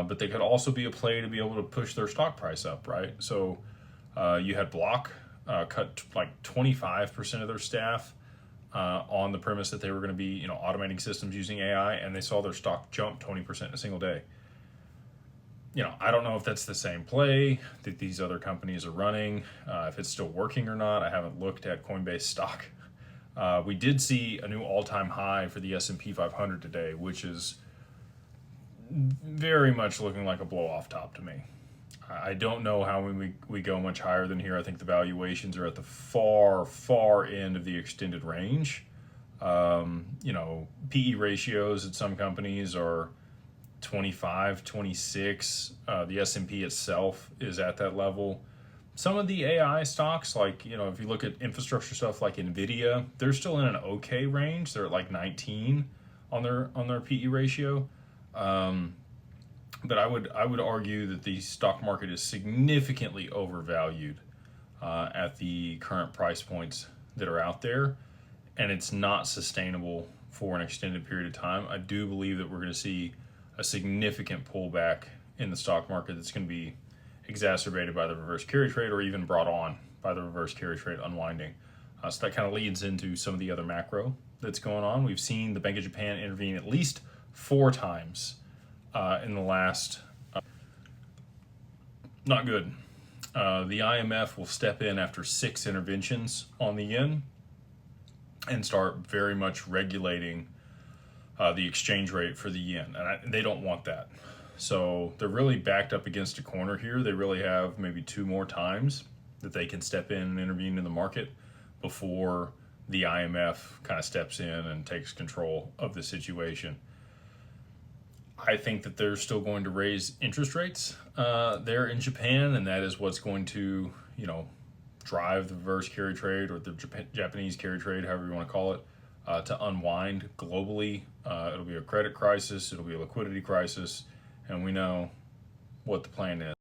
but they could also be a play to be able to push their stock price up, right? So you had Block cut like 25% of their staff on the premise that they were going to be, automating systems using AI, and they saw their stock jump 20% in a single day. I don't know if that's the same play that these other companies are running, if it's still working or not. I haven't looked at Coinbase stock. We did see a new all-time high for the S&P 500 today, which is very much looking like a blow-off top to me. I don't know how we go much higher than here. I think the valuations are at the far, far end of the extended range. PE ratios at some companies are 25, 26. The S&P itself is at that level. Some of the AI stocks, like, if you look at infrastructure stuff like NVIDIA, they're still in an okay range. They're at like 19 on their PE ratio. But I would argue that the stock market is significantly overvalued at the current price points that are out there, and it's not sustainable for an extended period of time. I do believe that we're going to see a significant pullback in the stock market that's going to be exacerbated by the reverse carry trade, or even brought on by the reverse carry trade unwinding. So that kind of leads into some of the other macro that's going on. We've seen the Bank of Japan intervene at least 4 times in the last. Not good. The IMF will step in after 6 interventions on the yen and start very much regulating the exchange rate for the yen, and they don't want that. So they're really backed up against a corner here. They really have maybe 2 more times that they can step in and intervene in the market before the IMF kind of steps in and takes control of the situation. I think that they're still going to raise interest rates there in Japan, and that is what's going to, drive the reverse carry trade, or the Japanese carry trade, however you want to call it, to unwind globally. It'll be a credit crisis, it'll be a liquidity crisis, and we know what the plan is.